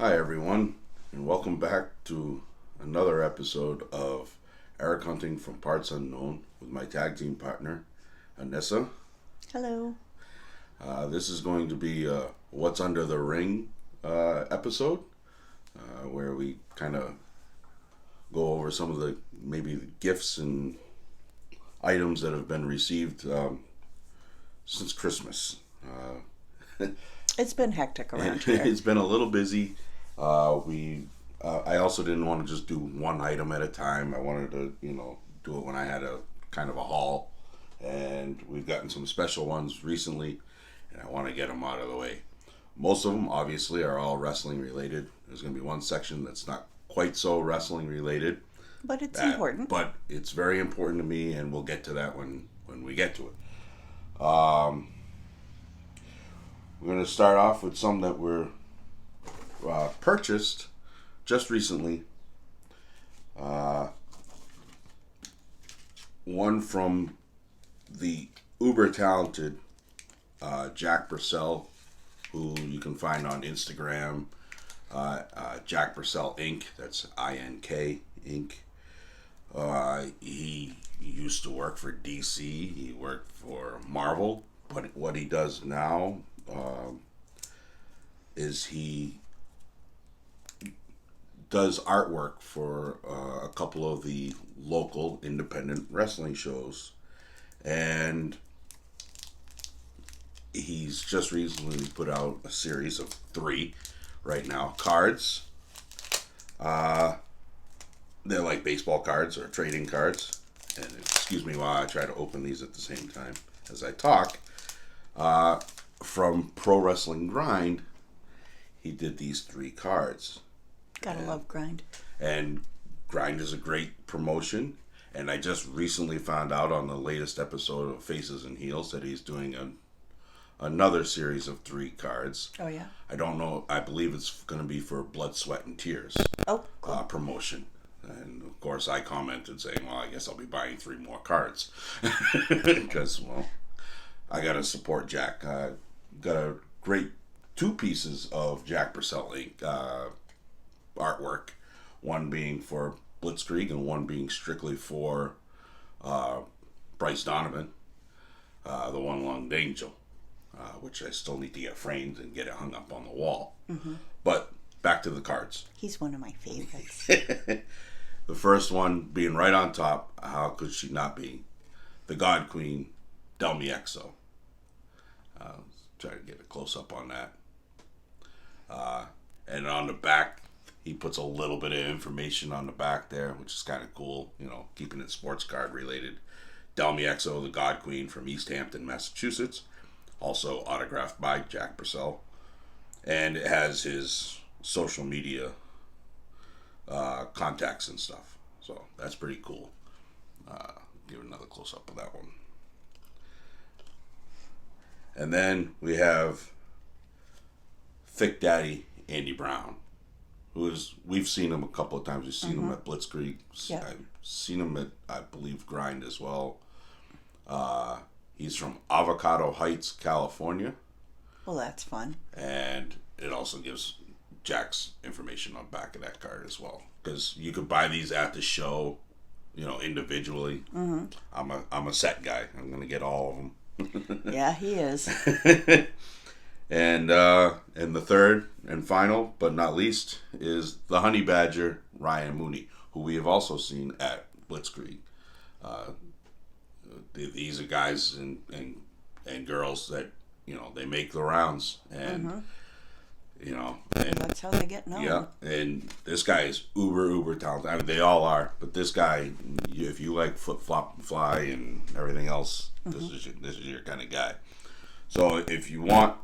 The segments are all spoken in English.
Hi, everyone, and welcome back to another episode of Eric Hunting from Parts Unknown with my tag team partner, Anissa. Hello. This is going to be a What's Under the Ring episode where we kind of go over some of the gifts and items that have been received since Christmas. It's been hectic around here. It's been a little busy. I also didn't want to just do one item at a time. I wanted to, do it when I had a kind of a haul. And we've gotten some special ones recently, and I want to get them out of the way. Most of them, obviously, are all wrestling related. There's going to be one section that's not quite so wrestling related. But it's important. But it's very important to me, and we'll get to that when we get to it. We're going to start off with some that were purchased just recently. One from the uber talented Jack Purcell, who you can find on Instagram, Jack Purcell Inc. That's INK Inc. He used to work for DC. He worked for Marvel, but what he does now is he does artwork for a couple of the local independent wrestling shows, and he's just recently put out a series of 3 right now cards. They're like baseball cards or trading cards, and excuse me while I try to open these at the same time as I talk. From Pro Wrestling Grind, he did these 3 cards. Gotta love Grind. And Grind is a great promotion. And I just recently found out on the latest episode of Faces and Heels that he's doing another series of 3 cards. Oh, yeah? I don't know. I believe it's going to be for Blood, Sweat, and Tears cool. Promotion. And, of course, I commented saying, well, I guess I'll be buying 3 more cards. Because, well, I got to support Jack. Got a great 2 pieces of Jack Purcell Inc. Artwork. One being for Blitzkrieg and one being strictly for Bryce Donovan, the One-Lunged Angel, which I still need to get framed and get it hung up on the wall. Mm-hmm. But back to the cards. He's one of my favorites. The first one being right on top, how could she not be? The God Queen, Del Miexo. Try to get a close-up on that. And on the back, he puts a little bit of information on the back there, which is kind of cool, keeping it sports card related. Del Miexo, the God Queen from East Hampton, Massachusetts. Also autographed by Jack Purcell. And it has his social media contacts and stuff. So that's pretty cool. Give another close-up of that one. And then we have Thick Daddy Andy Brown, we've seen him a couple of times. We've seen him at Blitzkrieg. Yeah. I've seen him at, I believe, Grind as well. He's from Avocado Heights, California. Well, that's fun. And it also gives Jack's information on the back of that card as well. Because you could buy these at the show, individually. Mm-hmm. I'm a set guy. I'm going to get all of them. Yeah, he is. And the third and final, but not least, is the Honey Badger, Ryan Mooney, who we have also seen at Blitzkrieg. These are guys and girls that, they make the rounds. And, and that's how they get known. Yeah, and this guy is uber talented. I mean, they all are, but this guy, if you like Flip Flop and Fly and everything else, this is your kind of guy. So if you want,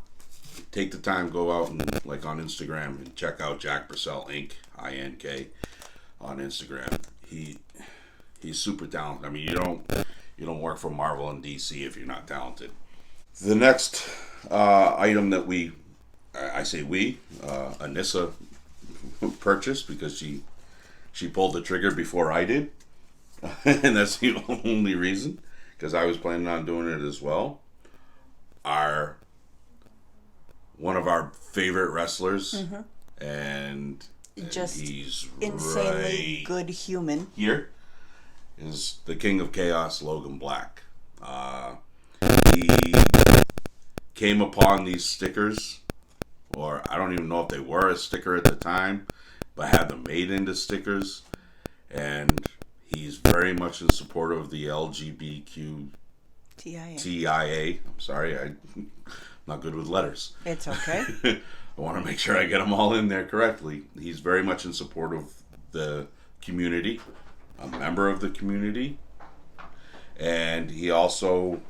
take the time, go out and like on Instagram and check out Jack Purcell Inc. INK on Instagram. He's super talented. I mean, you don't work for Marvel and DC if you're not talented. The next item that Anissa purchased because she pulled the trigger before I did, and that's the only reason, because I was planning on doing it as well. One of our favorite wrestlers and Just he's insanely right good human. here is the King of Chaos, Logan Black. He came upon these stickers, or I don't even know if they were a sticker at the time, but had them made into stickers, and he's very much in support of the LGBTQ TIA. I'm sorry, I'm not good with letters. It's okay. I want to make sure I get them all in there correctly. He's very much in support of the community, a member of the community, and he also,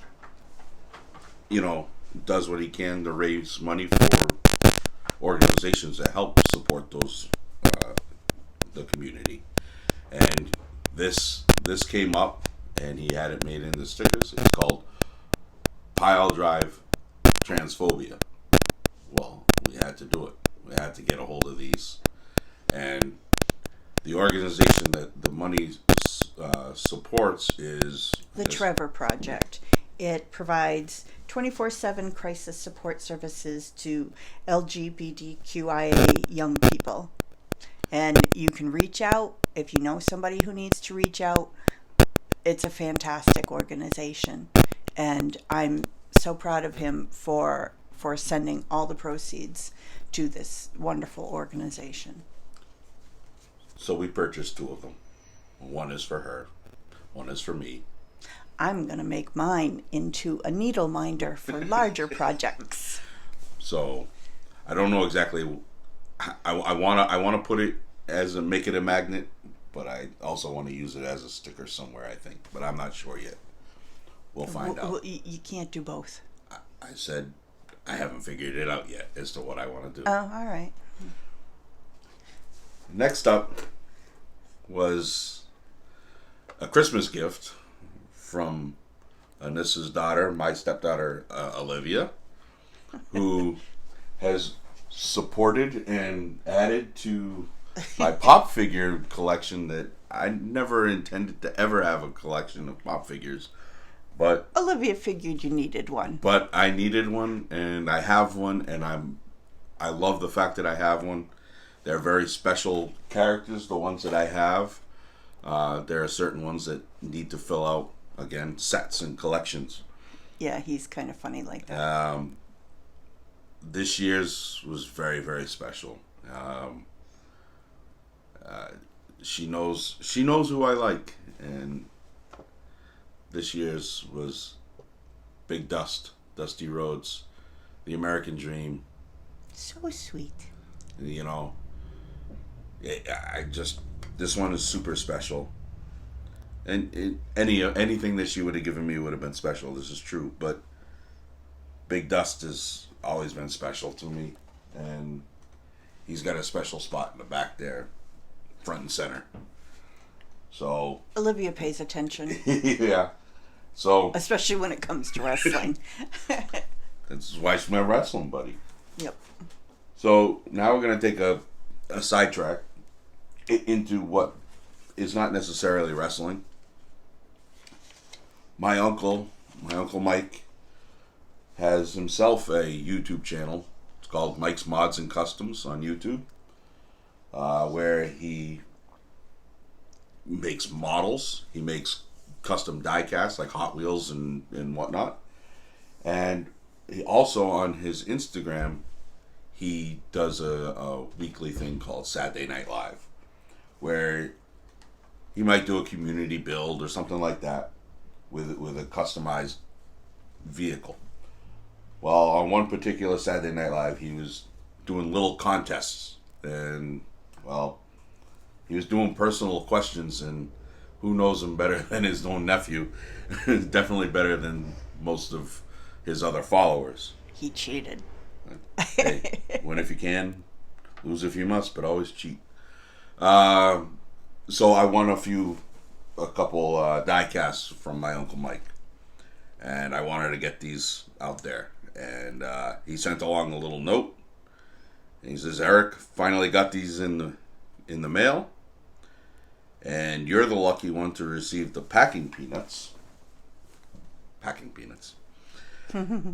does what he can to raise money for organizations that help support those the community. And this came up, and he had it made into stickers. It's called Pile Drive Transphobia. Well, we had to do it. We had to get a hold of these, and the organization that the money supports is The Trevor Project. It provides 24/7 crisis support services to LGBTQIA young people. And you can reach out if you know somebody who needs to reach out. It's a fantastic organization. And I'm so proud of him for sending all the proceeds to this wonderful organization. So we purchased 2 of them. One is for her, one is for me. I'm going to make mine into a needle minder for larger projects. So I don't know exactly. I want to put it make it a magnet, but I also want to use it as a sticker somewhere, I think. But I'm not sure yet. We'll find out. Well, you can't do both. I said I haven't figured it out yet as to what I want to do. Oh, all right. Next up was a Christmas gift from Anissa's daughter, my stepdaughter, Olivia, who has supported and added to my pop figure collection that I never intended to ever have a collection of pop figures. But Olivia figured you needed one. But I needed one, and I have one, and I love the fact that I have one. They're very special characters, the ones that I have. There are certain ones that need to fill out, again, sets and collections. Yeah, he's kind of funny like that. This year's was very, very special. She knows who I like, and this year's was Big Dusty Rhodes, The American Dream. So sweet. This one is super special. And anything that she would have given me would have been special. This is true, but Big Dust has always been special to me, and he's got a special spot in the back there, front and center. So Olivia pays attention. Yeah. So especially when it comes to wrestling. That's why she's my wrestling buddy. Yep. So now we're gonna take a sidetrack into what is not necessarily wrestling. My uncle Mike, has himself a YouTube channel. It's called Mike's Mods and Customs on YouTube, where he makes models. He makes custom die casts like Hot Wheels and whatnot. And he also, on his Instagram, he does a weekly thing called Saturday Night Live, where he might do a community build or something like that with a customized vehicle. Well, on one particular Saturday Night Live, he was doing little contests, and he was doing personal questions, and who knows him better than his own nephew? Definitely better than most of his other followers. He cheated. Hey, win if you can, lose if you must, but always cheat. So I won a couple die casts from my Uncle Mike, and I wanted to get these out there. And he sent along a little note. And he says, "Eric, finally got these in the mail, and you're the lucky one to receive the packing peanuts.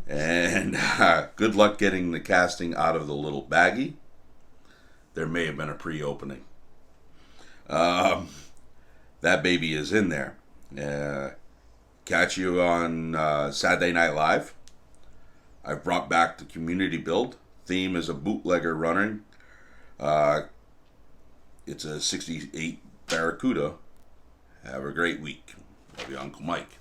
And good luck getting the casting out of the little baggie. there may have been a pre-opening. That baby is in there. Catch you on Saturday Night Live. I've brought back the community build. Theme is a bootlegger running. It's a 68 Barracuda. Have a great week. Love you, Uncle Mike.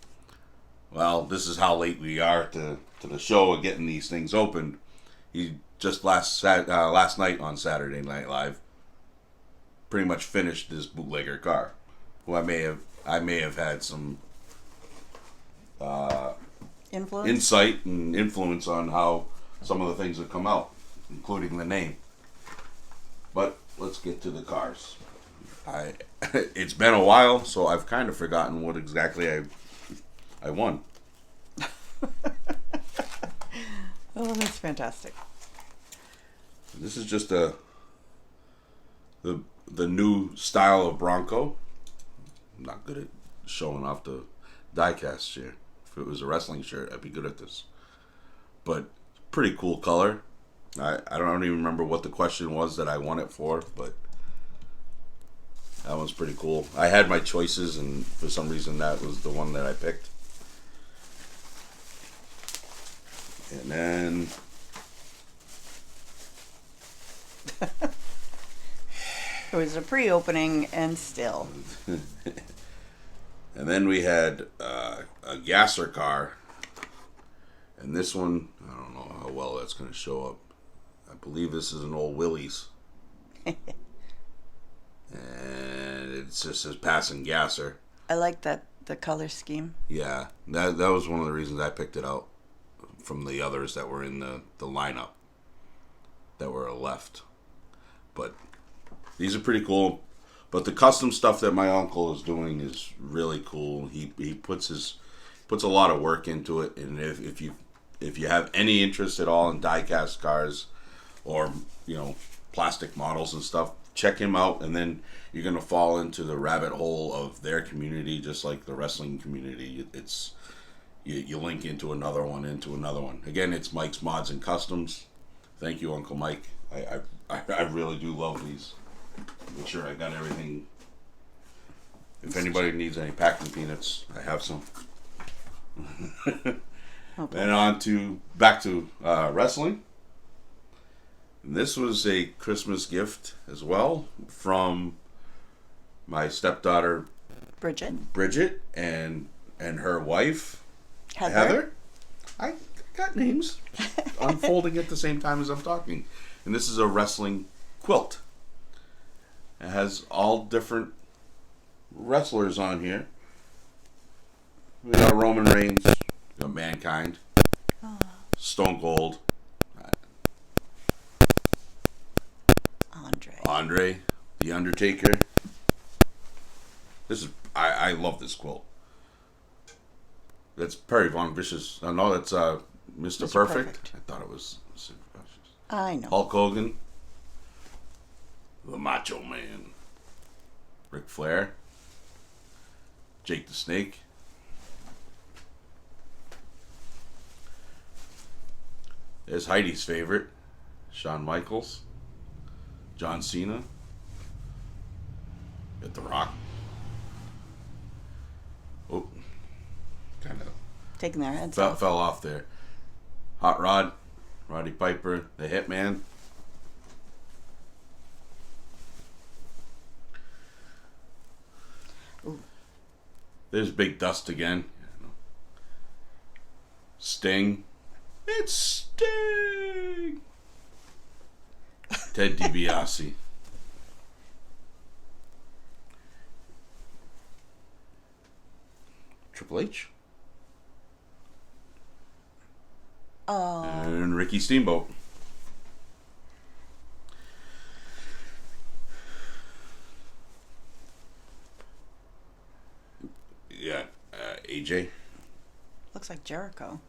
Well, this is how late we are to the show of getting these things opened. He just last night on Saturday Night Live pretty much finished this bootlegger car. Who I may have had some insight and influence on how some of the things have come out, including the name. But let's get to the cars. It's been a while, so I've kind of forgotten what exactly I won. Oh, that's fantastic. This is just the new style of Bronco. I'm not good at showing off the diecast shirt. If it was a wrestling shirt, I'd be good at this. But pretty cool color. I don't even remember what the question was that I won it for, but that one's pretty cool. I had my choices, and for some reason that was the one that I picked. And then It was a pre-opening and still. and then we had a gasser car. And this one, I don't know how well that's going to show up. I believe this is an old Willys. And it just says passing gasser. I like the color scheme. Yeah, that was one of the reasons I picked it out from the others that were in the lineup that were left. But these are pretty cool. But the custom stuff that my uncle is doing is really cool. He puts a lot of work into it, and if you have any interest at all in die-cast cars or plastic models and stuff, check him out, and then you're gonna fall into the rabbit hole of their community, just like the wrestling community. It's you link into another one. Again, it's Mike's Mods and Customs. Thank you, Uncle Mike. I really do love these. Make sure I got everything. If anybody needs any packing peanuts, I have some. Okay. And back to wrestling. And this was a Christmas gift as well from my stepdaughter Bridget and her wife Heather. I got names unfolding at the same time as I'm talking. And this is a wrestling quilt. It has all different wrestlers on here. We got Roman Reigns, we got Mankind, Stone Cold, Andre, The Undertaker. I love this quilt. That's Perry Von Vicious. No, that's Mr. Perfect. I thought it was Sid Vicious. I know. Hulk Hogan, the Macho Man, Ric Flair, Jake the Snake, there's Heidi's favorite, Shawn Michaels, John Cena, got The Rock. Oh, kind of Taking their heads fell off. off there. Hot Rod, Roddy Piper, the Hitman. Ooh. There's Big Dust again. Sting. It's Sting. Ted DiBiase. Triple H. Oh. And Ricky Steamboat. Yeah, AJ. Looks like Jericho.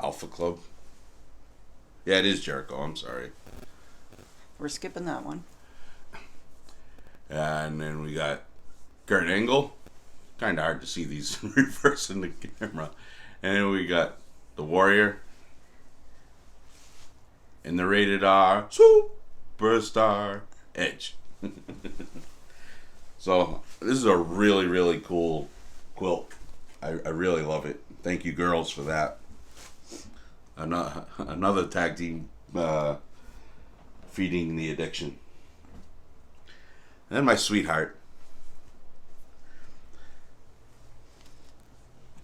Alpha Club. Yeah, it is Jericho. I'm sorry. We're skipping that one. And then we got Kurt Angle. Kind of hard to see these reversing the camera. And then we got the Warrior. And the Rated R Superstar Edge. So this is a really, really cool quilt. I really love it. Thank you, girls, for that. Another tag team feeding the addiction. And my sweetheart.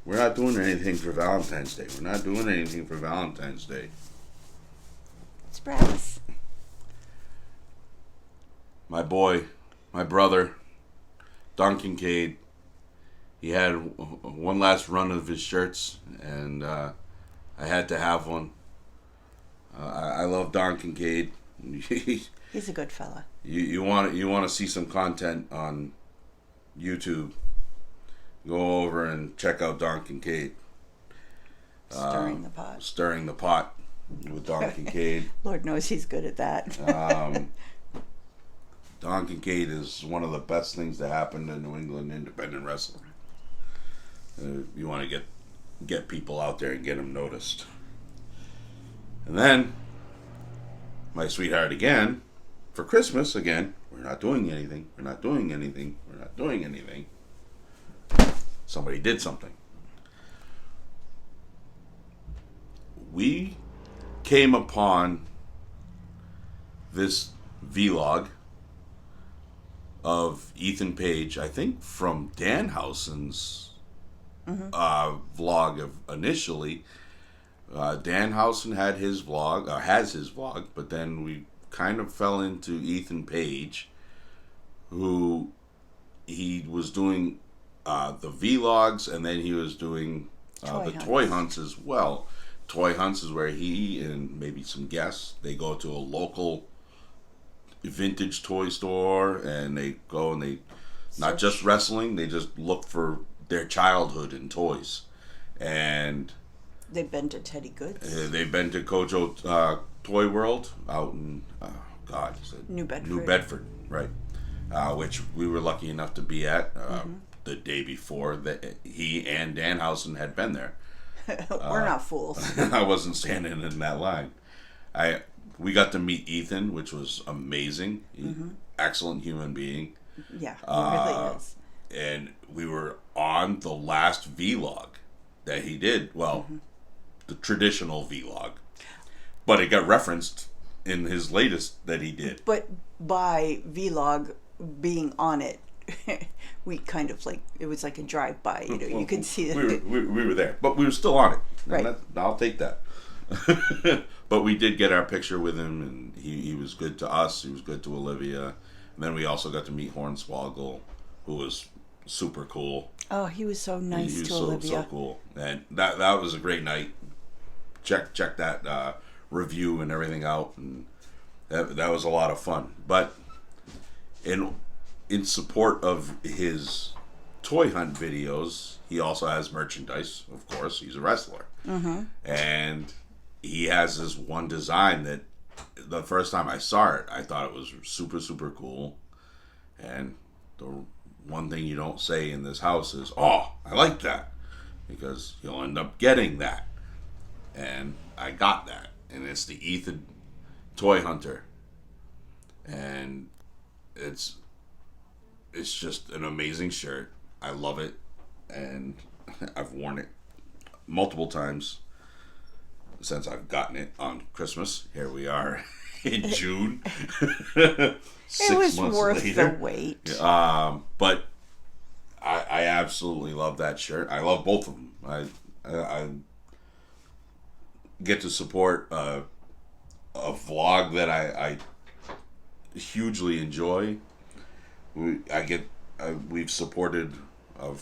We're not doing anything for Valentine's Day. We're not doing anything for Valentine's Day. Spratus. My boy, my brother, Don Kincaid, he had one last run of his shirts, and I had to have one. I love Don Kincaid. He's a good fella. You want to see some content on YouTube? Go over and check out Don Kincaid. Stirring the pot. Stirring the pot with Don Kincaid. Lord knows he's good at that. Don Kincaid is one of the best things that happened in New England independent wrestling. You want to get people out there and get them noticed. And then, my sweetheart again, for Christmas again, we're not doing anything. We're not doing anything. We're not doing anything. Somebody did something. We came upon this vlog of Ethan Page, I think from Danhausen's vlog of initially. Danhausen had his vlog, has his vlog, but then we kind of fell into Ethan Page, who he was doing the vlogs, and then he was doing toy hunts as well. Toy hunts is where he and maybe some guests, they go to a local vintage toy store, and they go and they not just wrestling, they just look for their childhood in toys. And they've been to Teddy Goods. They've been to Kojo Toy World out in New Bedford. New Bedford, right? Which we were lucky enough to be at the day before that he and Danhausen had been there. We're not fools. I wasn't standing in that line. We got to meet Ethan, which was amazing. Excellent human being. Yeah, he really is. And we were on the last vlog that he did. Well, the traditional vlog. But it got referenced in his latest that he did. But by vlog being on it, we kind of it was like a drive-by. You could see it. We were there. But we were still on it. Right. I'll take that. But we did get our picture with him, and he was good to us. He was good to Olivia. And then we also got to meet Hornswoggle, who was super cool. Oh, he was so nice he was to so, Olivia. So cool. And that was a great night. Check that review and everything out, and that was a lot of fun. But in support of his toy hunt videos, he also has merchandise. Of course, he's a wrestler, and he has this one design that the first time I saw it, I thought it was super, super cool. And the one thing you don't say in this house is, "Oh, I like that," because you'll end up getting that. And I got that, and it's the Ethan Toy Hunter, and it's just an amazing shirt. I love it, and I've worn it multiple times since I've gotten it on Christmas. Here we are in June. 6 It was months worth later. the wait. But I absolutely love that shirt. I love both of them. I get to support a vlog that I hugely enjoy. We've supported a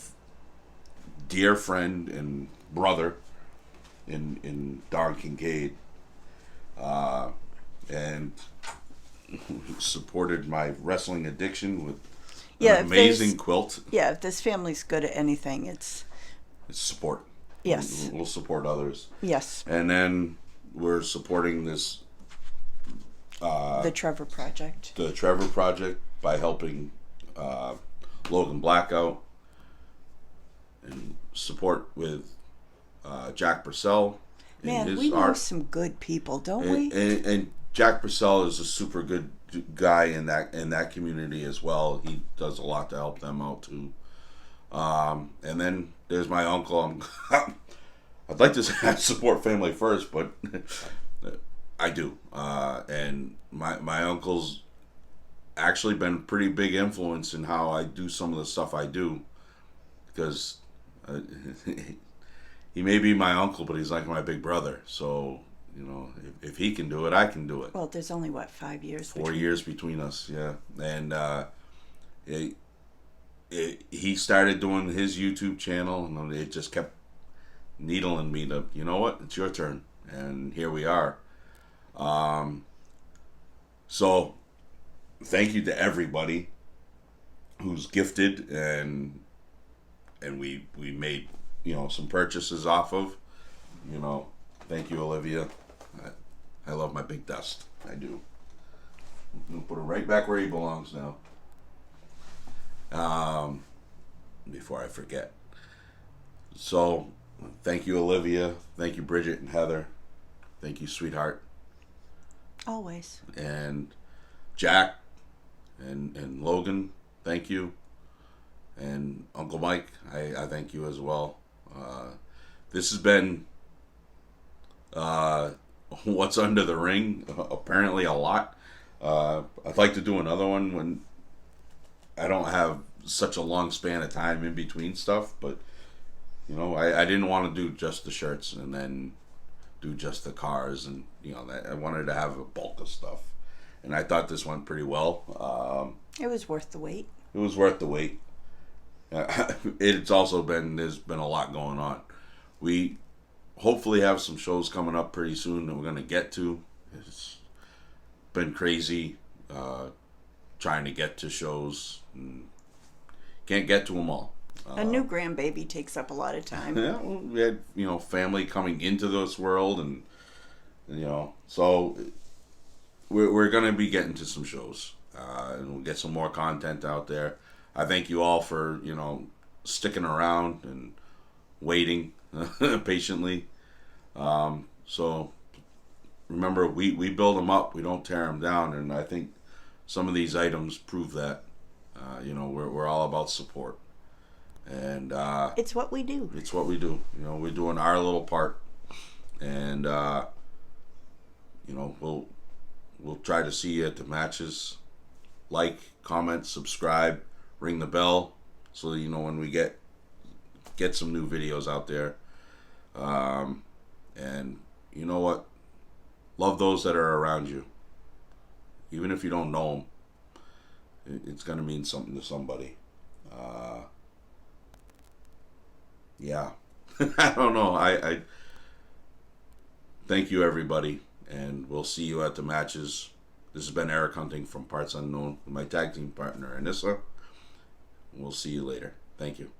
dear friend and brother in Don Kincaid, and supported my wrestling addiction with an amazing quilt. Yeah, if this family's good at anything, it's support. Yes. We'll support others. Yes. And then we're supporting this the Trevor Project. The Trevor Project by helping Logan Blackout, and support with Jack Purcell. Man, we know some good people, don't we? And Jack Purcell is a super good guy in that community as well. He does a lot to help them out too. And then there's my uncle. I'd like to say I support family first, but I do. And my uncle's actually been a pretty big influence in how I do some of the stuff I do, because he may be my uncle, but he's like my big brother. So, if he can do it, I can do it. Well, there's only, 5 years? 4 years between us, yeah. And he started doing his YouTube channel, and it just kept needling me to, you know what, it's your turn. And here we are. So, thank you to everybody who's gifted and we made, some purchases off of. Thank you, Olivia. I love my big dust. I do. I'm gonna put him right back where he belongs now. Before I forget. So, thank you, Olivia. Thank you, Bridget and Heather. Thank you, sweetheart. Always. And Jack and Logan, thank you. And Uncle Mike, I thank you as well. This has been What's Under the Ring, apparently a lot. I'd like to do another one when I don't have such a long span of time in between stuff, but I didn't want to do just the shirts and then do just the cars, and that I wanted to have a bulk of stuff, and I thought this went pretty well. It was worth the wait. It was worth the wait. It's also there's been a lot going on. We hopefully have some shows coming up pretty soon that we're going to get to. It's been crazy trying to get to shows. And can't get to them all. A new grandbaby takes up a lot of time. Yeah, well, we had family coming into this world, and so we're going to be getting to some shows, and we'll get some more content out there. I thank you all for sticking around and waiting patiently. So remember, we build them up, we don't tear them down, and I think some of these items prove that. We're all about support, and it's what we do. It's what we do. We're doing our little part, and we'll try to see you at the matches. Like, comment, subscribe, ring the bell, so that when we get some new videos out there. And you know what? Love those that are around you. Even if you don't know them, it's going to mean something to somebody. Yeah. I don't know. I thank you, everybody, and we'll see you at the matches. This has been Eric Hunting from Parts Unknown with my tag team partner, Anissa. We'll see you later. Thank you.